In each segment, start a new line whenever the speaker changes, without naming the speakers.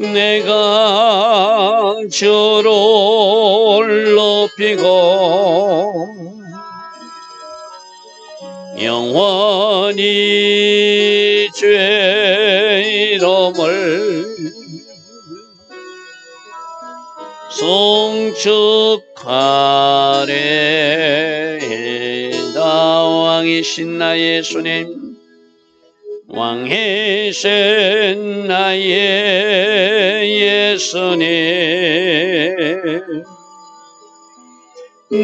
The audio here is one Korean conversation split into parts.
내가 주를 높이고 영원히 주의 이름을 송축하리이다. 왕이신 나의 예수님, 왕이신 나의 예수님,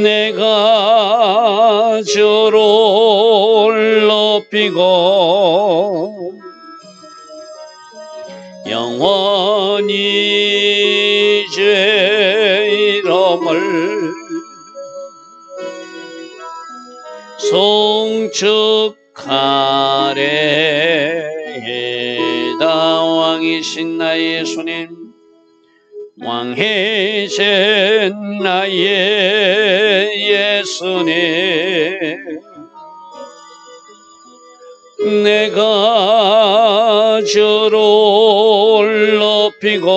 내가 주를 높이고 영원히 주의 이름을 송축하리이다. 왕이신 나의 예수님, 왕이신 나의 예수님, 내가 주를 높이고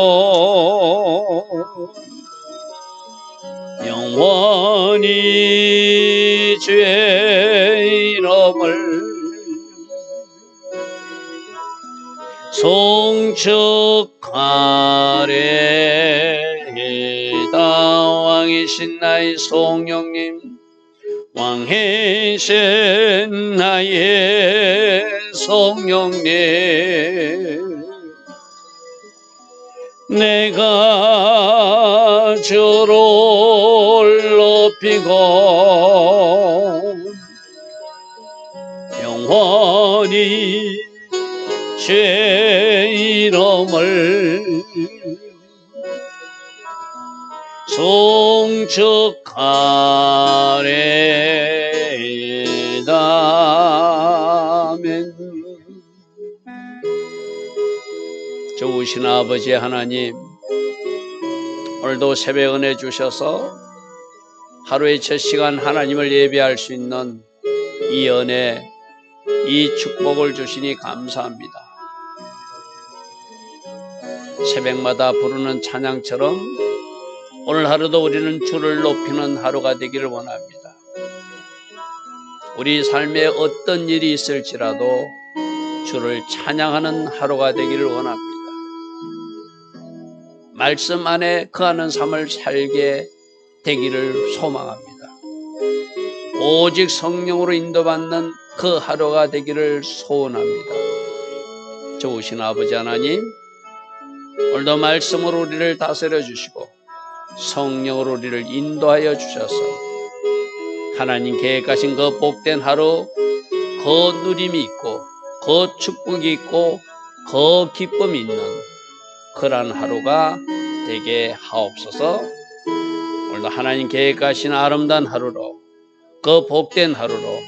영원히 주의 이름을 송축하리이다. 왕이신 나의 성령님, 왕이신 나의 성령님, 내가 주를 높이고 영원히 주의 이름을 송축하리이다. 아멘. 좋으신 아버지 하나님, 오늘도 새벽 은혜 주셔서 하루의 첫 시간 하나님을 예배할 수 있는 이 은혜, 이 축복을 주시니 감사합니다. 새벽마다 부르는 찬양처럼 오늘 하루도 우리는 주를 높이는 하루가 되기를 원합니다. 우리 삶에 어떤 일이 있을지라도 주를 찬양하는 하루가 되기를 원합니다. 말씀 안에 거하는 삶을 살게 되기를 소망합니다. 오직 성령으로 인도받는 그 하루가 되기를 소원합니다. 좋으신 아버지 하나님, 오늘도 말씀으로 우리를 다스려 주시고 성령으로 우리를 인도하여 주셔서 하나님 계획하신 그 복된 하루, 그 누림이 있고 그 축복이 있고 그 기쁨이 있는 그러한 하루가 되게 하옵소서. 오늘도 하나님 계획하신 아름다운 하루로, 그 복된 하루로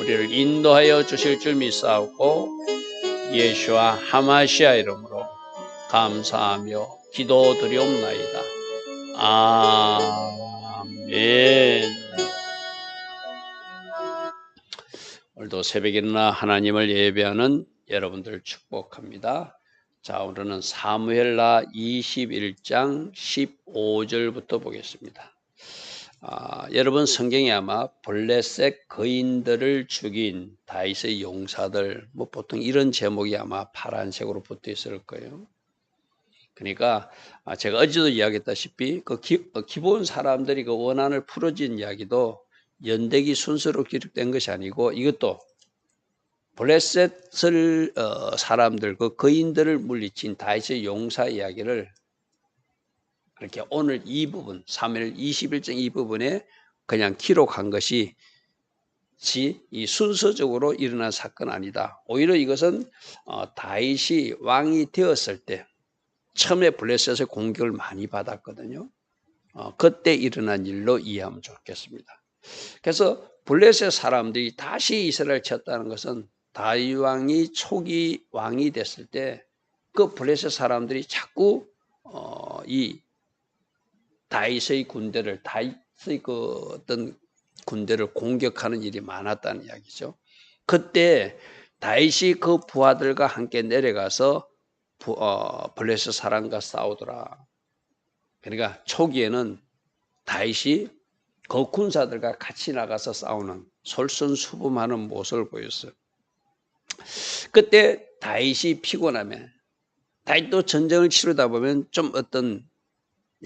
우리를 인도하여 주실 줄 믿사옵고 예수와 하마시아 이름으로 감사하며 기도드리옵나이다. 아멘. 오늘도 새벽에 일어나 하나님을 예배하는 여러분들 축복합니다. 자, 오늘은 사무엘하 21장 15절부터 보겠습니다. 여러분 성경에 아마 블레셋 거인들을 죽인 다윗의 용사들, 보통 이런 제목이 아마 파란색으로 붙어 있을 거예요. 그러니까 제가 어제도 이야기했다시피 그 기본 사람들이 그 원한을 풀어진 이야기도 연대기 순서로 기록된 것이 아니고 이것도 블레셋을 사람들, 그 거인들을 물리친 다윗의 용사 이야기를 그렇게 오늘 이 부분, 사무엘 21장 이 부분에 그냥 기록한 것이 이 순서적으로 일어난 사건 아니다. 오히려 이것은 다윗이 왕이 되었을 때 처음에 블레셋의 공격을 많이 받았거든요. 그때 일어난 일로 이해하면 좋겠습니다. 그래서 블레셋 사람들이 다시 이스라엘을 쳤다는 것은 다윗 왕이 초기 왕이 됐을 때 그 블레셋 사람들이 자꾸 이 다윗의 군대를, 다윗의 그 어떤 군대를 공격하는 일이 많았다는 이야기죠. 그때 다윗이 그 부하들과 함께 내려가서 블레셋 사람과 싸우더라. 그러니까 초기에는 다윗이 그 군사들과 같이 나가서 싸우는 솔선수범하는 모습을 보였어요. 그때 다윗이 피곤하면 다윗도 전쟁을 치르다 보면 좀 어떤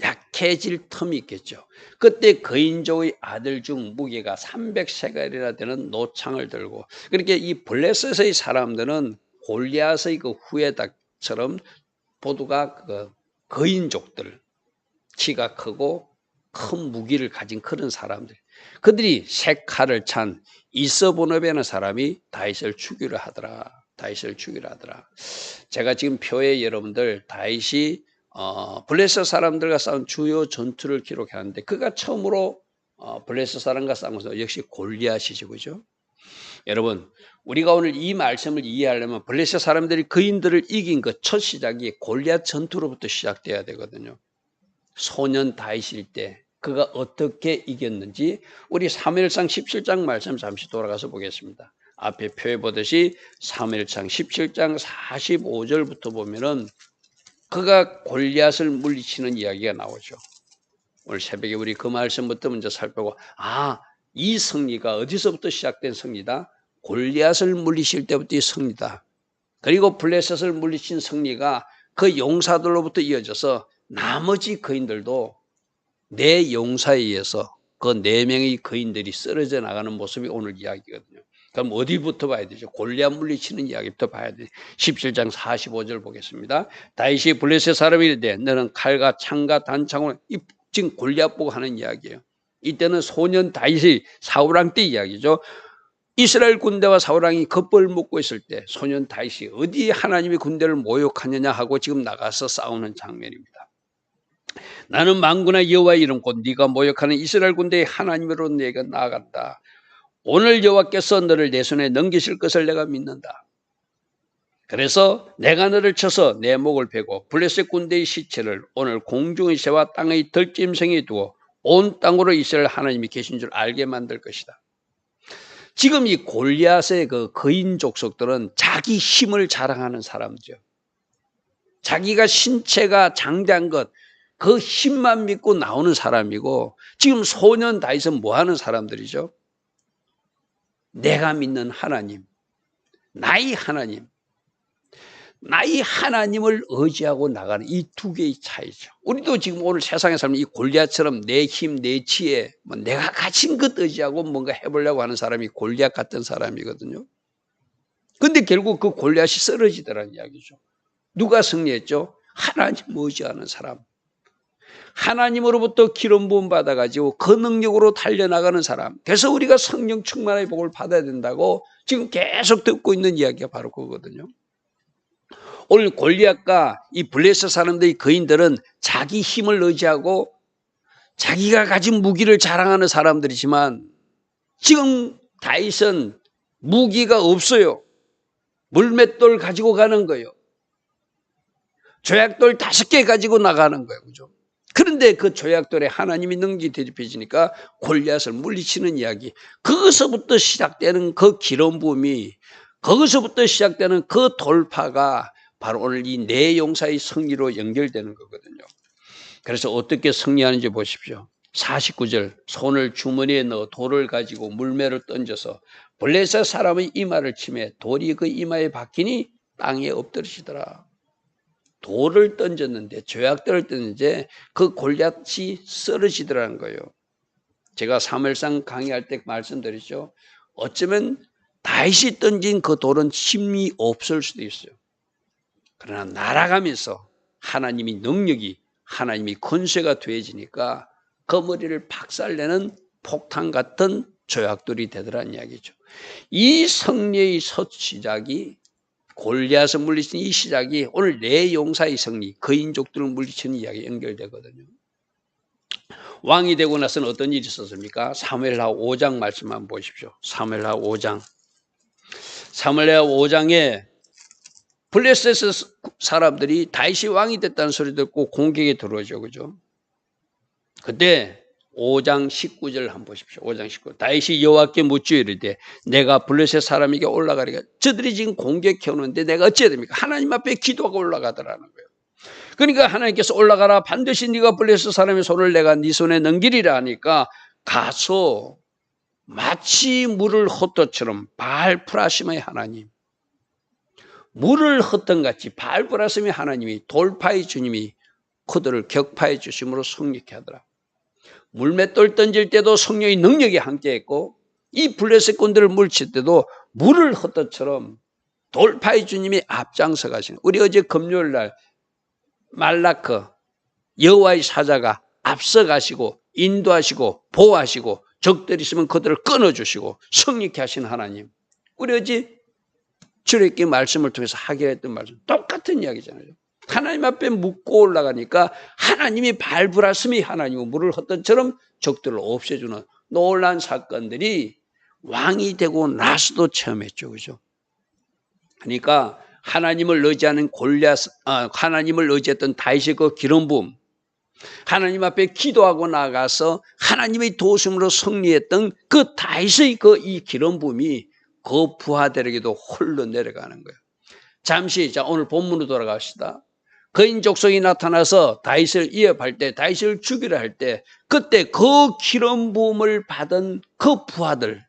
약해질 틈이 있겠죠. 그때 거인족의 아들 중 무게가 300세겔이나 되는 노창을 들고, 그렇게 이 블레셋의 사람들은 골리앗의 그 후에닥처럼 모두가 그 거인족들, 키가 크고 큰 무기를 가진 그런 사람들, 그들이 새 칼을 찬 이서보노베라는 사람이 다윗을 죽이려 하더라. 다윗을 죽이려 하더라. 제가 지금 표에 여러분들 다윗이 블레셋 사람들과 싸운 주요 전투를 기록하는데, 그가 처음으로 블레셋 사람과 싸운 것은 역시 골리앗이죠, 그죠? 여러분, 우리가 오늘 이 말씀을 이해하려면 블레셋 사람들이 거인들을 이긴 그 첫 시작이 골리앗 전투로부터 시작돼야 되거든요. 소년 다윗일 때 그가 어떻게 이겼는지 우리 사무엘상 17장 말씀 잠시 돌아가서 보겠습니다. 앞에 표에 보듯이 사무엘상 17장 45절부터 보면은 그가 골리앗을 물리치는 이야기가 나오죠. 오늘 새벽에 우리 그 말씀부터 먼저 살펴보고, 이 승리가 어디서부터 시작된 승리다? 골리앗을 물리칠 때부터의 승리다. 그리고 블레셋을 물리친 승리가 그 용사들로부터 이어져서 나머지 거인들도 내 용사에 의해서 그 4명의 거인들이 쓰러져 나가는 모습이 오늘 이야기거든요. 그럼 어디부터 봐야 되죠? 골리앗 물리치는 이야기부터 봐야 돼요. 17장 45절 보겠습니다. 다윗이 블레셋 사람이 이르되 너는 칼과 창과 단창으로, 지금 골리앗 보고 하는 이야기예요. 이때는 소년 다윗이 사울왕 때 이야기죠. 이스라엘 군대와 사울왕이 겉벌 먹고 있을 때 소년 다윗이 어디 하나님의 군대를 모욕하느냐 하고 지금 나가서 싸우는 장면입니다. 나는 만군의 여호와의 이름 곧 네가 모욕하는 이스라엘 군대의 하나님으로 내가 나아간다. 오늘 여호와께서 너를 내 손에 넘기실 것을 내가 믿는다. 그래서 내가 너를 쳐서 내 목을 베고 블레셋 군대의 시체를 오늘 공중의 새와 땅의 들짐승에 두어 온 땅으로 이스라엘 하나님이 계신 줄 알게 만들 것이다. 지금 이 골리앗의 그 거인 족속들은 자기 힘을 자랑하는 사람이죠. 자기가 신체가 장대한 것, 그 힘만 믿고 나오는 사람이고, 지금 소년 다윗은 뭐 하는 사람들이죠? 내가 믿는 하나님, 나의 하나님, 나의 하나님을 의지하고 나가는 이 두 개의 차이죠. 우리도 지금 오늘 세상에 살면 이 골리앗처럼 내 힘, 내 지혜, 내가 가진 것 의지하고 뭔가 해보려고 하는 사람이 골리앗 같은 사람이거든요. 근데 결국 그 골리앗이 쓰러지더라는 이야기죠. 누가 승리했죠? 하나님 의지하는 사람. 하나님으로부터 기름 부음 받아가지고 그 능력으로 달려나가는 사람. 그래서 우리가 성령 충만의 복을 받아야 된다고 지금 계속 듣고 있는 이야기가 바로 그거거든요. 오늘 골리앗과 이 블레셋 사람들의 거인들은 자기 힘을 의지하고 자기가 가진 무기를 자랑하는 사람들이지만, 지금 다윗은 무기가 없어요. 물맷돌 가지고 가는 거예요. 조약돌 5개 가지고 나가는 거예요. 그죠? 그런데 그 조약돌에 하나님이 능력이 대립해지니까 골리앗을 물리치는 이야기. 거기서부터 시작되는 그 기름 부음이, 거기서부터 시작되는 그 돌파가 바로 오늘 이 내 용사의 승리로 연결되는 거거든요. 그래서 어떻게 승리하는지 보십시오. 49절, 손을 주머니에 넣어 돌을 가지고 물매를 던져서 블레셋 사람의 이마를 치매 돌이 그 이마에 박히니 땅에 엎드리시더라. 돌을 던졌는데, 조약돌을 던졌는데 그 골리앗이 쓰러지더라는 거예요. 제가 사무엘상 강의할 때 말씀드렸죠. 어쩌면 다윗이 던진 그 돌은 힘이 없을 수도 있어요. 그러나 날아가면서 하나님이 능력이, 하나님이 권세가 되어지니까 그 머리를 박살내는 폭탄 같은 조약돌이 되더라는 이야기죠. 이 승리의 첫 시작이, 골리앗을 물리치는 이 시작이 오늘 내 용사의 승리, 거인족들을 물리치는 이야기에 연결되거든요. 왕이 되고 나서는 어떤 일이 있었습니까? 사무엘하 5장 말씀 한번 보십시오. 사무엘하 5장. 사무엘하 5장에 블레셋 사람들이 다윗이 왕이 됐다는 소리 듣고 공격에 들어오죠. 그죠? 그때 5장 19절 한번 보십시오. 5장 19. 다윗이 여호와께 묻죠 이르되 내가 블레셋 사람에게 올라가리까 저들이 지금 공격해 오는데 내가 어찌해야 됩니까? 하나님 앞에 기도하고 올라가더라는 거예요. 그러니까 하나님께서 올라가라 반드시 네가 블레셋 사람의 손을 내가 네 손에 넘기리라 하니까 가서 마치 물을 헛것처럼 바알프라심의 하나님, 물을 헛던 같이 바알프라심의 하나님이 돌파의 주님이 그들을 격파해 주심으로 성립케 하더라. 물맷돌 던질 때도 성령의 능력이 함께했고 이 블레셋 군대를 물칠 때도 물을 헛것처럼 돌파의 주님이 앞장서 가시는. 우리 어제 금요일 날 말라크 여호와의 사자가 앞서 가시고 인도하시고 보호하시고 적들이 있으면 그들을 끊어주시고 성립케 하신 하나님. 우리 어제 출애굽기 말씀을 통해서 하게 했던 말씀 똑같은 이야기잖아요. 하나님 앞에 묻고 올라가니까 하나님이 발브라스미 하나님은 물을 헛것처럼 적들을 없애주는 놀라운 사건들이 왕이 되고 나서도 체험했죠. 그죠? 그러니까 하나님을 의지하는 하나님을 의지했던 다윗의 그 기름 부음, 하나님 앞에 기도하고 나가서 하나님의 도심으로 승리했던 그 다윗의 그 이 기름 부음이 그 부하들에게도 홀로 내려가는 거예요. 잠시 자 오늘 본문으로 돌아갑시다. 거인 족속이 나타나서 다윗을 위협할 때, 다윗을 죽이려 할 때, 그때 그 기름 부음을 받은 그 부하들,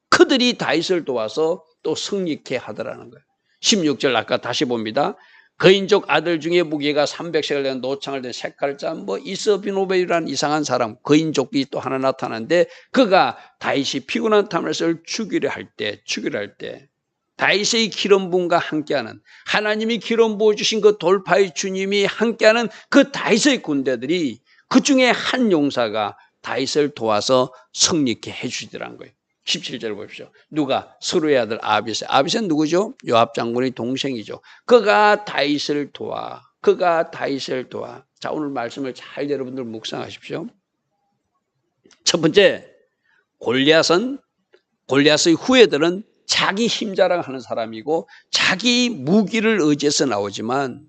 그들이 다윗을 도와서 또 승리케 하더라는 거예요. 16절 아까 다시 봅니다. 거인족 아들 중에 무게가 300섹을 된 노창을 된 색깔자 이스비노벨이라는 이상한 사람, 거인족이 또 하나 나타나는데 그가 다윗이 피곤한 탐에서 죽이려 할 때 다윗의 기름 부음과 함께하는 하나님이 기름 부어주신 그 돌파의 주님이 함께하는 그 다윗의 군대들이 그 중에 한 용사가 다윗을 도와서 승리케 해주시더란 거예요. 17절 보십시오. 누가? 스루의 아들 아비새. 아비새는 누구죠? 요압 장군의 동생이죠. 그가 다윗을 도와. 자, 오늘 말씀을 잘 여러분들 묵상하십시오. 첫 번째, 골리앗의 후예들은 자기 힘 자랑하는 사람이고 자기 무기를 의지해서 나오지만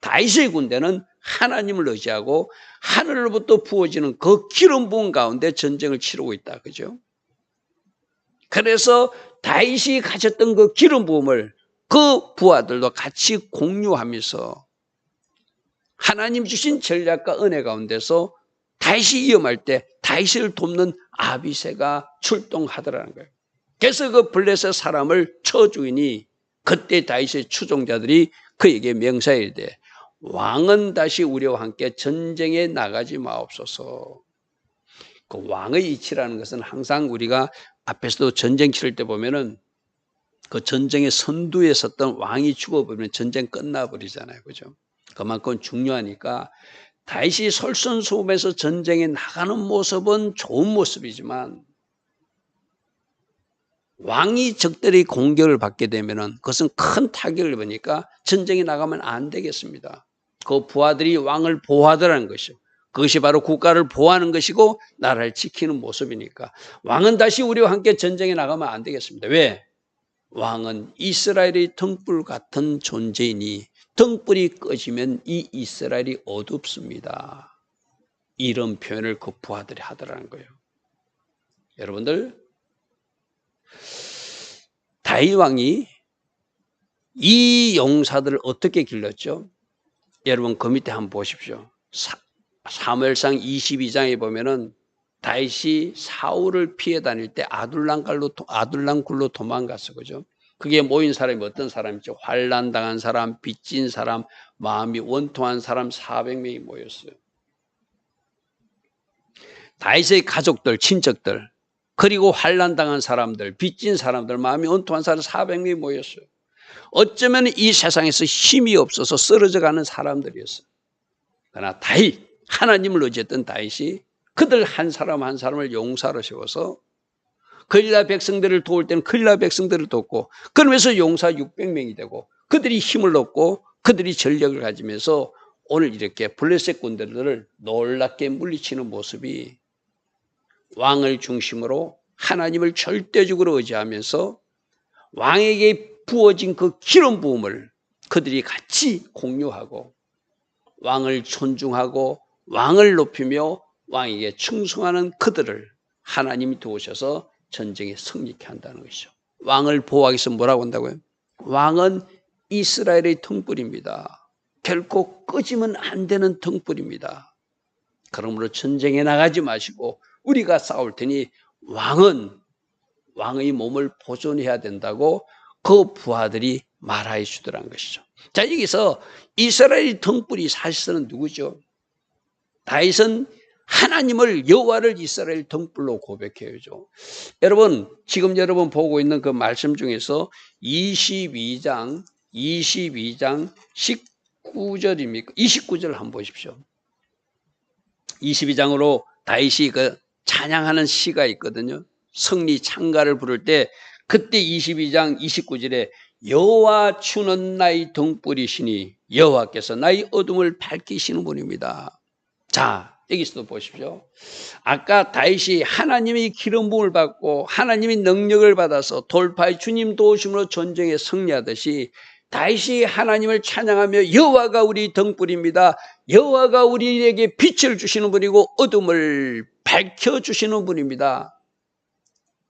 다윗의 군대는 하나님을 의지하고 하늘로부터 부어지는 그 기름 부음 가운데 전쟁을 치르고 있다. 그죠? 그래서 다윗이 가졌던 그 기름 부음을 그 부하들도 같이 공유하면서 하나님 주신 전략과 은혜 가운데서 다윗이 위험할 때 다윗을 돕는 아비새가 출동하더라는 거예요. 그래서 그 블레셋 사람을 쳐 죽이니 그때 다윗의 추종자들이 그에게 명사해야 이르되 왕은 다시 우리와 함께 전쟁에 나가지 마옵소서. 그 왕의 이치라는 것은 항상 우리가 앞에서도 전쟁 치를 때 보면은 그 전쟁의 선두에 섰던 왕이 죽어버리면 전쟁 끝나버리잖아요. 그죠? 그만큼 중요하니까 다윗이 솔선수범해서 전쟁에 나가는 모습은 좋은 모습이지만 왕이 적들의 공격을 받게 되면은 그것은 큰 타격을 입으니까 전쟁에 나가면 안 되겠습니다. 그 부하들이 왕을 보호하더라는 것이죠. 그것이 바로 국가를 보호하는 것이고 나라를 지키는 모습이니까 왕은 다시 우리와 함께 전쟁에 나가면 안 되겠습니다. 왜? 왕은 이스라엘의 등불 같은 존재이니 등불이 꺼지면 이 이스라엘이 어둡습니다. 이런 표현을 그 부하들이 하더라는 거예요. 여러분들 다윗 왕이 이 용사들을 어떻게 길렀죠? 여러분 그 밑에 한번 보십시오. 사무엘상 22장에 보면은 다윗이 사울을 피해 다닐 때 아둘람 굴로 도망갔어. 그죠? 그게 모인 사람이 어떤 사람이죠? 환난 당한 사람, 빚진 사람, 마음이 원통한 사람 400명이 모였어요. 다윗의 가족들, 친척들, 그리고 환난 당한 사람들, 빚진 사람들, 마음이 원통한 사람 400명이 모였어요. 어쩌면 이 세상에서 힘이 없어서 쓰러져 가는 사람들이었어요. 그러나 다윗, 하나님을 의지했던 다윗이 그들 한 사람 한 사람을 용사로 세워서 걸리다 백성들을 도울 때는 걸리다 백성들을 돕고 그러면서 용사 600명이 되고 그들이 힘을 얻고 그들이 전력을 가지면서 오늘 이렇게 블레셋 군대들을 놀랍게 물리치는 모습이 왕을 중심으로 하나님을 절대적으로 의지하면서 왕에게 부어진 그 기름 부음을 그들이 같이 공유하고 왕을 존중하고 왕을 높이며 왕에게 충성하는 그들을 하나님이 도우셔서 전쟁에 승리케 한다는 것이죠. 왕을 보호하기 위해서 뭐라고 한다고요? 왕은 이스라엘의 등불입니다. 결코 꺼지면 안 되는 등불입니다. 그러므로 전쟁에 나가지 마시고 우리가 싸울 테니 왕의 몸을 보존해야 된다고 그 부하들이 말하여 주더란 것이죠. 자, 여기서 이스라엘의 등불이 사실은 누구죠? 다윗은 하나님을, 여호와를 이스라엘 등불로 고백해야죠. 여러분, 지금 여러분 보고 있는 그 말씀 중에서 22장 19절입니까? 29절 한번 보십시오. 22장으로 다윗이 그 찬양하는 시가 있거든요. 승리 찬가를 부를 때 그때 22장 29절에 여호와 주는 나의 등불이시니 여호와께서 나의 어둠을 밝히시는 분입니다. 자, 여기서도 보십시오. 아까 다윗이 하나님의 기름 부음을 받고 하나님의 능력을 받아서 돌파의 주님 도우심으로 전쟁에 승리하듯이 다윗이 하나님을 찬양하며 여호와가 우리 등불입니다. 여호와가 우리에게 빛을 주시는 분이고 어둠을 밝혀주시는 분입니다.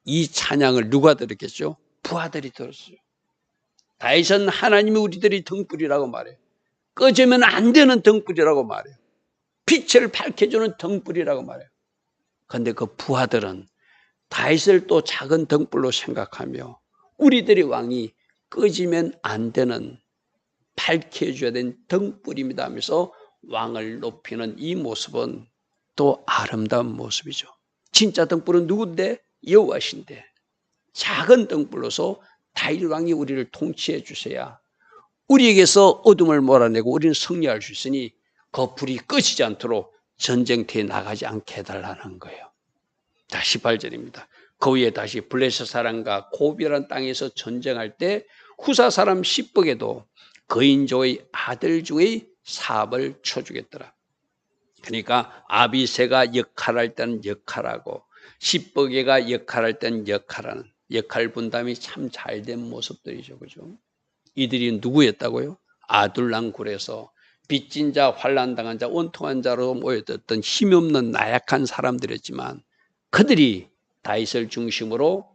이 찬양을 누가 들었겠죠? 부하들이 들었어요. 다윗은 하나님이 우리들이 등불이라고 말해요. 꺼지면 안 되는 등불이라고 말해요. 빛을 밝혀주는 등불이라고 말해요. 그런데 그 부하들은 다윗을 또 작은 등불로 생각하며 우리들의 왕이 꺼지면 안 되는 밝혀줘야 되는 등불입니다 하면서 왕을 높이는 이 모습은 또 아름다운 모습이죠. 진짜 등불은 누군데? 여호와신데 작은 등불로서 다윗 왕이 우리를 통치해 주셔야 우리에게서 어둠을 몰아내고 우리는 승리할 수 있으니 그 불이 꺼지지 않도록 전쟁터에 나가지 않게 해달라는 거예요. 자, 18절입니다. 그 위에 다시 블레셋 사람과 고비란 땅에서 전쟁할 때 후사 사람 십복에도 거인족의 아들 중의 사업을 쳐주겠더라. 그러니까 아비새가 역할할 때는 역할하고 십복에가 역할할 때는 역할하는 역할 분담이 참 잘된 모습들이죠. 그죠? 이들이 누구였다고요? 아둘람 굴에서 빚진 자, 환난당한 자, 원통한 자로 모여들었던 힘없는 나약한 사람들이었지만 그들이 다윗을 중심으로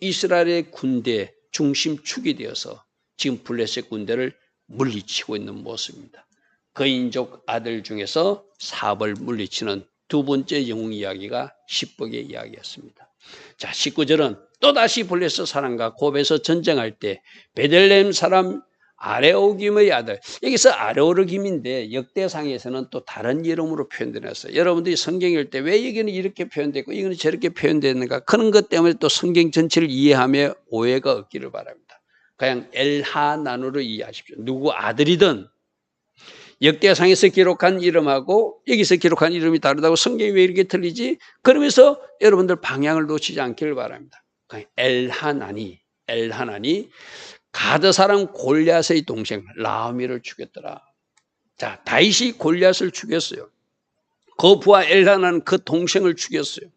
이스라엘의 군대 중심축이 되어서 지금 블레셋 군대를 물리치고 있는 모습입니다. 거인족 아들 중에서 사업을 물리치는 두 번째 영웅 이야기가 십복의 이야기였습니다. 자, 19절은 또다시 블레셋 사람과 곱에서 전쟁할 때 베들레헴 사람 아레오김의 아들, 여기서 아레오르김인데 역대상에서는 또 다른 이름으로 표현되었어요. 여러분들이 성경 읽을 때 왜 여기는 이렇게 표현되고 이거는 저렇게 표현되는가, 그런 것 때문에 또 성경 전체를 이해하며 오해가 없기를 바랍니다. 그냥 엘하난으로 이해하십시오. 누구 아들이든 역대상에서 기록한 이름하고 여기서 기록한 이름이 다르다고 성경이 왜 이렇게 틀리지? 그러면서 여러분들 방향을 놓치지 않기를 바랍니다. 엘하난이 가드 사람 골리앗의 동생 라미를 죽였더라. 자, 다윗이 골리앗을 죽였어요. 그 부하 엘하난은 그 동생을 죽였어요.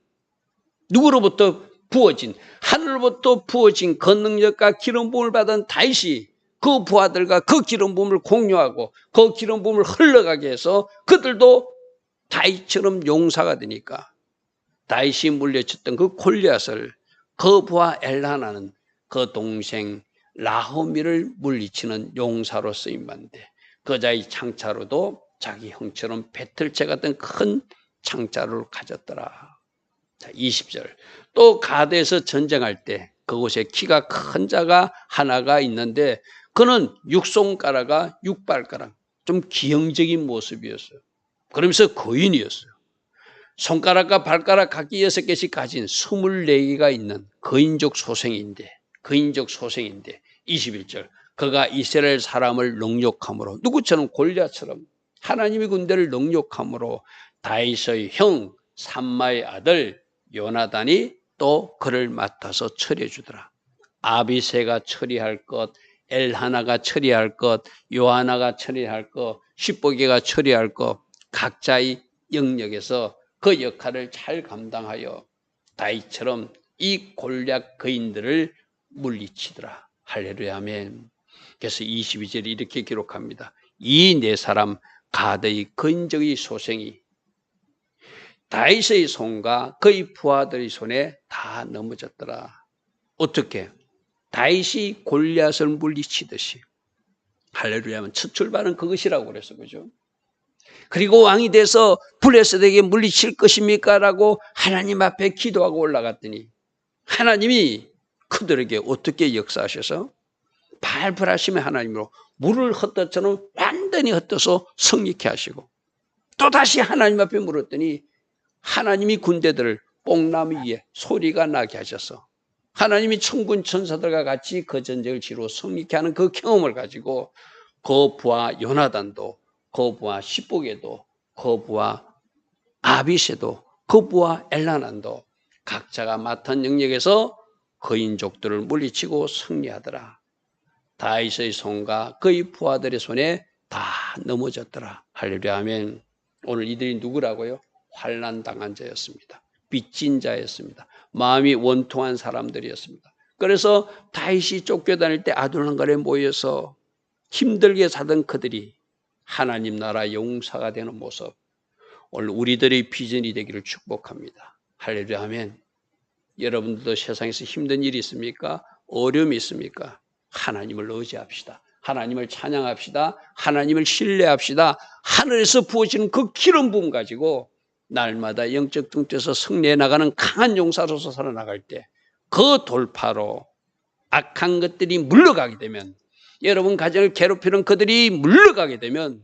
누구로부터 부어진, 하늘로부터 부어진 그 능력과 기름 부음을 받은 다윗이 그 부하들과 그 기름 부음을 공유하고 그 기름 부음을 흘러가게 해서 그들도 다윗처럼 용사가 되니까 다윗이 물려쳤던 그 골리앗을 그 부하 엘하나는 그 동생 라호미를 물리치는 용사로 쓰임받는데 그자의 창자로도 자기 형처럼 배틀채 같은 큰 창자를 가졌더라. 자, 20절. 또 가드에서 전쟁할 때 그곳에 키가 큰 자가 하나가 있는데 그는 6손가락과 6발가락, 좀 기형적인 모습이었어요. 그러면서 거인이었어요. 손가락과 발가락 각기 6개씩 가진 24개가 있는 거인족 소생인데 21절. 그가 이스라엘 사람을 능욕함으로, 누구처럼? 골리앗처럼 하나님의 군대를 능욕함으로 다윗의 형 삼마의 아들 요나단이 또 그를 맡아서 처리해 주더라. 아비새가 처리할 것, 엘하나가 처리할 것, 요하나가 처리할 것, 십복이가 처리할 것, 각자의 영역에서 그 역할을 잘 감당하여 다윗처럼 이 골리앗 거인들을 물리치더라. 할렐루야, 아멘. 그래서 22절이 이렇게 기록합니다. 이 네 사람 가드의 거인적의 소생이 다윗의 손과 그의 부하들의 손에 다 넘어졌더라. 어떻게? 다윗이 골리앗을 물리치듯이. 할렐루야. 첫 출발은 그것이라고 그랬어. 그죠? 그리고 왕이 돼서 블레셋에게 물리칠 것입니까? 라고 하나님 앞에 기도하고 올라갔더니 하나님이 그들에게 어떻게 역사하셔서 발불하심의 하나님으로 물을 헛것처럼 완전히 헛떠서 성리케 하시고 또다시 하나님 앞에 물었더니 하나님이 군대들을 뽕나무 위에 소리가 나게 하셔서 하나님이 천군 천사들과 같이 그 전쟁을 치러 성리케 하는 그 경험을 가지고 그 부하 요나단도 그 부하 십복에도 그 부하 아비새도 그 부하 엘나난도 각자가 맡은 영역에서 거인족들을 물리치고 승리하더라. 다윗의 손과 그의 부하들의 손에 다 넘어졌더라. 할렐루야 아멘. 오늘 이들이 누구라고요? 환난 당한 자였습니다. 빚진 자였습니다. 마음이 원통한 사람들이었습니다. 그래서 다윗이 쫓겨다닐 때 아둘람갈에 모여서 힘들게 사던 그들이 하나님 나라 용사가 되는 모습, 오늘 우리들의 비전이 되기를 축복합니다. 할렐루야 아멘. 여러분들도 세상에서 힘든 일이 있습니까? 어려움이 있습니까? 하나님을 의지합시다. 하나님을 찬양합시다. 하나님을 신뢰합시다. 하늘에서 부어지는 그 기름 부음 가지고 날마다 영적 등대에서 승리해 나가는 강한 용사로서 살아나갈 때 그 돌파로 악한 것들이 물러가게 되면, 여러분 가정을 괴롭히는 그들이 물러가게 되면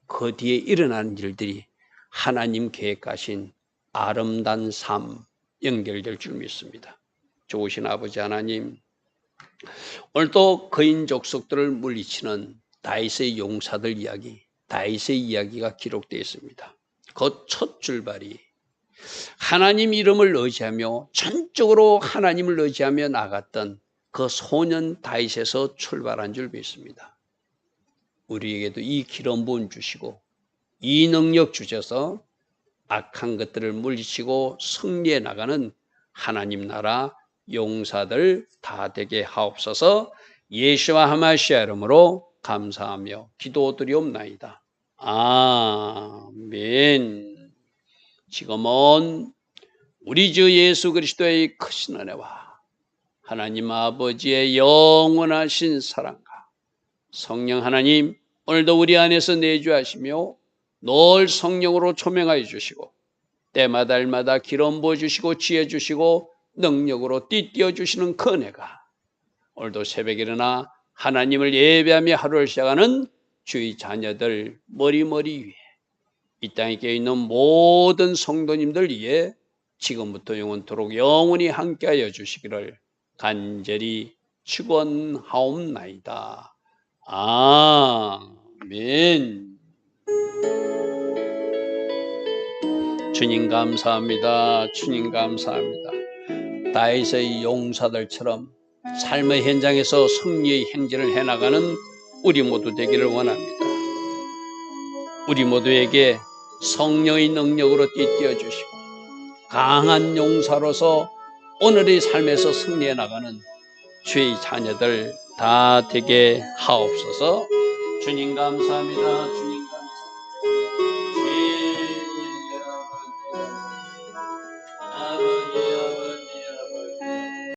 그 뒤에 일어나는 일들이 하나님 계획하신 아름다운 삶 연결될 줄 믿습니다. 좋으신 아버지 하나님, 오늘도 거인 족속들을 물리치는 다윗의 용사들 이야기, 다윗의 이야기가 기록되어 있습니다. 그 첫 출발이 하나님 이름을 의지하며 전적으로 하나님을 의지하며 나갔던 그 소년 다윗에서 출발한 줄 믿습니다. 우리에게도 이 기름 부음 주시고 이 능력 주셔서 악한 것들을 물리치고 승리해 나가는 하나님 나라 용사들 다 되게 하옵소서. 예수와 하마시아 이름으로 감사하며 기도드리옵나이다. 아멘. 지금은 우리 주 예수 그리스도의 크신 은혜와 하나님 아버지의 영원하신 사랑과 성령 하나님, 오늘도 우리 안에서 내주하시며 늘 성령으로 초명하여 주시고 때마다 날마다 기름 부어주시고 지혜 주시고 능력으로 띠띠어 주시는 그 은혜가 오늘도 새벽에 일어나 하나님을 예배하며 하루를 시작하는 주의 자녀들 머리 위에, 이 땅에 있는 모든 성도님들 위에 지금부터 영원토록 영원히 함께하여 주시기를 간절히 축원하옵나이다. 아멘. 주님 감사합니다. 주님 감사합니다. 다윗의 용사들처럼 삶의 현장에서 승리의 행진을 해나가는 우리 모두 되기를 원합니다. 우리 모두에게 성령의 능력으로 띠띠어 주시고 강한 용사로서 오늘의 삶에서 승리해 나가는 주의 자녀들 다 되게 하옵소서. 주님 감사합니다. 주님